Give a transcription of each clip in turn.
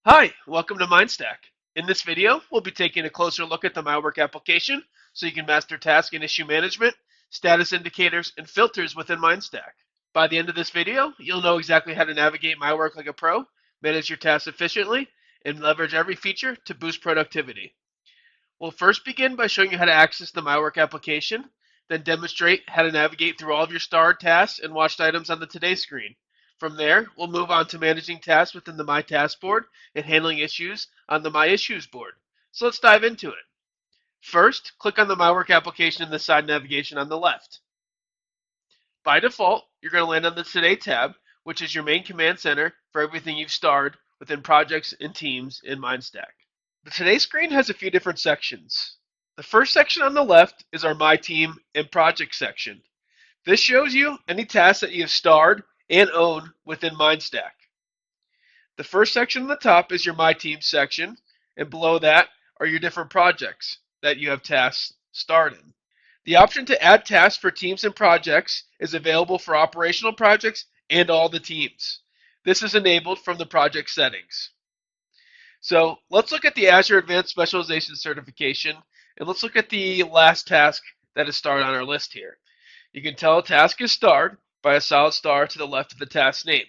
Hi, welcome to MindStaq. In this video, we'll be taking a closer look at the My Work application so you can master task and issue management, status indicators, and filters within MindStaq. By the end of this video, you'll know exactly how to navigate My Work like a pro, manage your tasks efficiently, and leverage every feature to boost productivity. We'll first begin by showing you how to access the My Work application, then demonstrate how to navigate through all of your starred tasks and watched items on the Today screen. From there, we'll move on to managing tasks within the My Task board and handling issues on the My Issues board. So let's dive into it. First, click on the My Work application in the side navigation on the left. By default, you're going to land on the Today tab, which is your main command center for everything you've starred within projects and teams in MindStaq. The Today screen has a few different sections. The first section on the left is our My Team and Project section. This shows you any tasks that you have starred and own within MindStaq. The first section on the top is your My Team section, and below that are your different projects that you have tasks starred in. The option to add tasks for teams and projects is available for operational projects and all the teams. This is enabled from the project settings. So let's look at the Azure Advanced Specialization Certification, and let's look at the last task that is starred on our list here. You can tell a task is starred by a solid star to the left of the task name.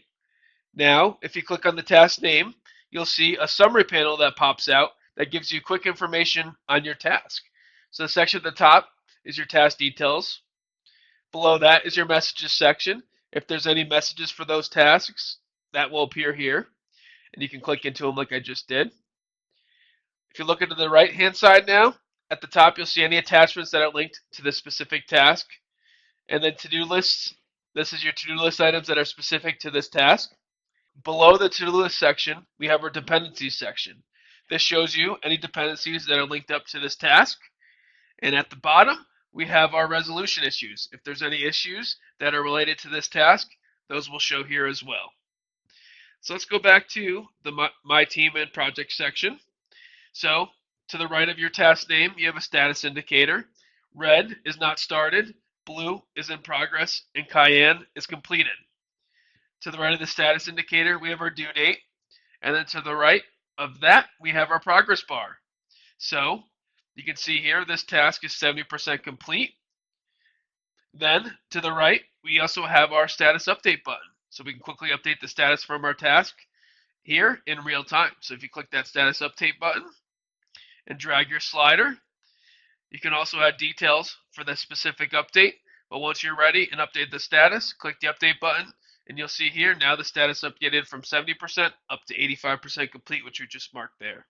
Now, if you click on the task name, you'll see a summary panel that pops out that gives you quick information on your task. So the section at the top is your task details. Below that is your messages section. If there's any messages for those tasks, that will appear here, and you can click into them like I just did. If you look into the right-hand side now, at the top you'll see any attachments that are linked to the specific task. And then to-do lists, this is your to-do list items that are specific to this task. Below the to-do list section, we have our dependencies section. This shows you any dependencies that are linked up to this task. And at the bottom, we have our resolution issues. If there's any issues that are related to this task, those will show here as well. So let's go back to the My Team and Project section. So to the right of your task name, you have a status indicator. Red is not started, blue is in progress, and cayenne is completed. To the right of the status indicator, we have our due date. And then to the right of that, we have our progress bar. So you can see here, this task is 70% complete. Then to the right, we also have our status update button. So we can quickly update the status from our task here in real time. So if you click that status update button and drag your slider, you can also add details for the specific update. But once you're ready and update the status, click the update button, and you'll see here now the status updated from 70% up to 85% complete, which we just marked there.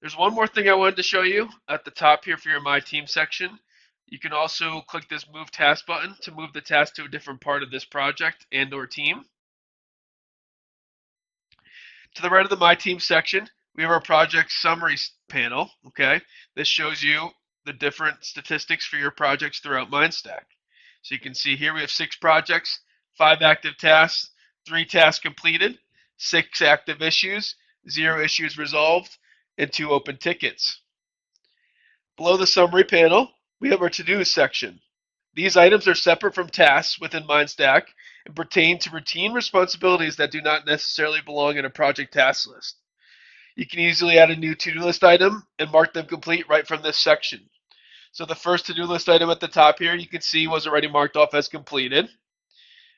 There's one more thing I wanted to show you at the top here for your My Team section. You can also click this Move Task button to move the task to a different part of this project and or team. To the right of the My Team section, we have our project summary panel. Okay, this shows you the different statistics for your projects throughout MindStaq. So you can see here we have 6 projects, 5 active tasks, 3 tasks completed, 6 active issues, 0 issues resolved, and 2 open tickets. Below the summary panel, we have our to-do section. These items are separate from tasks within MindStaq and pertain to routine responsibilities that do not necessarily belong in a project task list. You can easily add a new to-do list item and mark them complete right from this section. So the first to-do list item at the top here, you can see was already marked off as completed.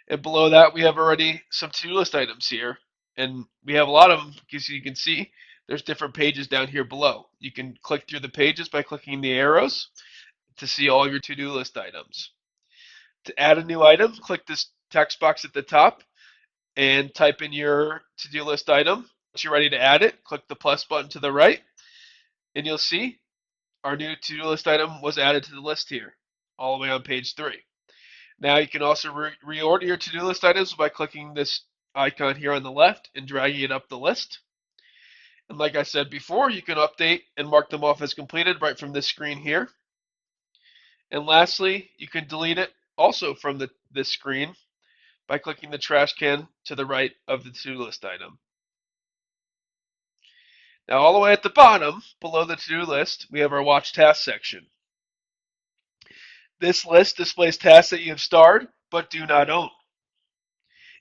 And below that, we have already some to-do list items here. And we have a lot of them, because you can see there's different pages down here below. You can click through the pages by clicking the arrows to see all of your to-do list items. To add a new item, click this text box at the top and type in your to-do list item. Once you're ready to add it, click the plus button to the right, and you'll see our new to-do list item was added to the list here, all the way on page 3. Now you can also reorder your to-do list items by clicking this icon here on the left and dragging it up the list. And like I said before, you can update and mark them off as completed right from this screen here. And lastly, you can delete it also from this screen by clicking the trash can to the right of the to-do list item. Now all the way at the bottom, below the to-do list, we have our Watch Tasks section. This list displays tasks that you have starred but do not own.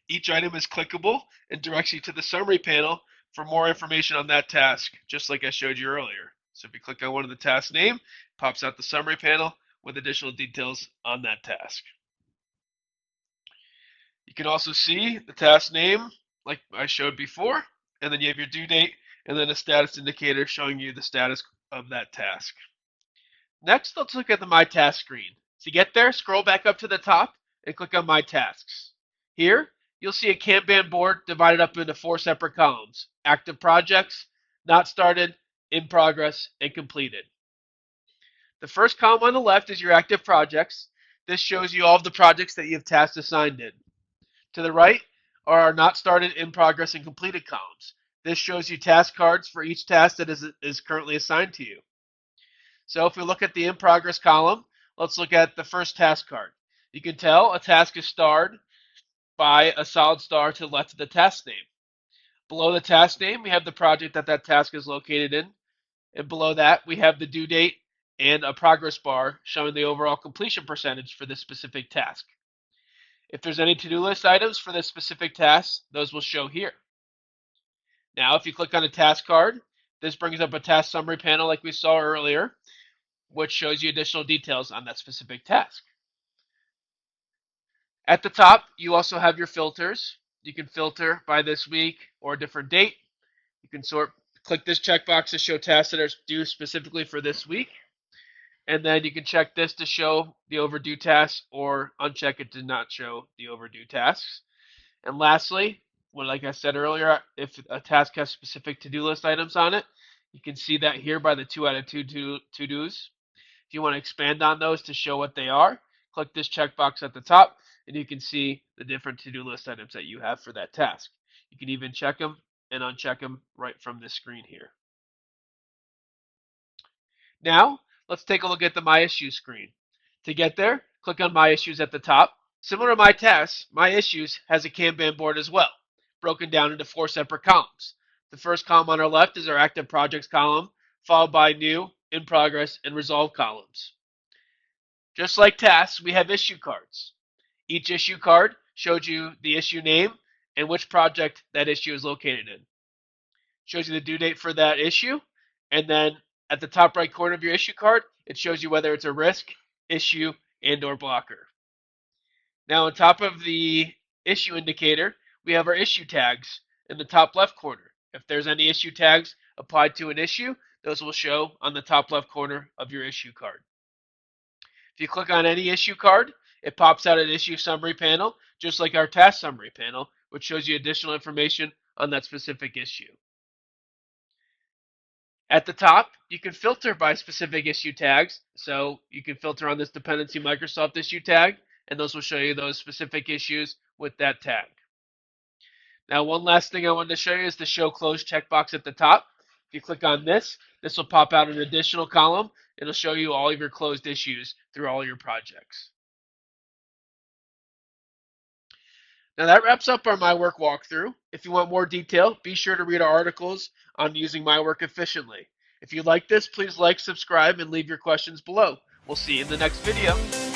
Each item is clickable and directs you to the summary panel for more information on that task, just like I showed you earlier. So if you click on one of the task name, it pops out the summary panel with additional details on that task. You can also see the task name like I showed before, and then you have your due date and then a status indicator showing you the status of that task. Next, let's look at the My Task screen. To get there, scroll back up to the top and click on My Tasks. Here, you'll see a Kanban board divided up into 4 separate columns: active projects, not started, in progress, and completed. The first column on the left is your active projects. This shows you all of the projects that you have tasks assigned in. To the right are our not started, in progress, and completed columns. This shows you task cards for each task that is currently assigned to you. So if we look at the in progress column, let's look at the first task card. You can tell a task is starred by a solid star to the left of the task name. Below the task name, we have the project that that task is located in. And below that, we have the due date and a progress bar showing the overall completion percentage for this specific task. If there's any to-do list items for this specific task, those will show here. Now, if you click on a task card, this brings up a task summary panel like we saw earlier, which shows you additional details on that specific task. At the top, you also have your filters. You can filter by this week or a different date. You can click this checkbox to show tasks that are due specifically for this week. And then you can check this to show the overdue tasks or uncheck it to not show the overdue tasks. And lastly, like I said earlier, if a task has specific to-do list items on it, you can see that here by the 2 out of 2 to-dos. If you want to expand on those to show what they are, click this checkbox at the top, and you can see the different to-do list items that you have for that task. You can even check them and uncheck them right from this screen here. Now, let's take a look at the My Issues screen. To get there, click on My Issues at the top. Similar to My Tasks, My Issues has a Kanban board as well, broken down into 4 separate columns. The first column on our left is our Active Projects column, followed by New, In Progress, and Resolve columns. Just like tasks, we have issue cards. Each issue card shows you the issue name and which project that issue is located in. Shows you the due date for that issue, and then at the top right corner of your issue card, it shows you whether it's a risk, issue, and/or blocker. Now on top of the issue indicator, we have our issue tags in the top left corner. If there's any issue tags applied to an issue, those will show on the top left corner of your issue card. If you click on any issue card, it pops out an issue summary panel, just like our task summary panel, which shows you additional information on that specific issue. At the top, you can filter by specific issue tags. So you can filter on this dependency Microsoft issue tag, and those will show you those specific issues with that tag. Now, one last thing I wanted to show you is the Show Close checkbox at the top. If you click on this will pop out an additional column. It'll show you all of your closed issues through all your projects. Now that wraps up our My Work walkthrough. If you want more detail, be sure to read our articles on using My Work efficiently. If you like this, please like, subscribe, and leave your questions below. We'll see you in the next video.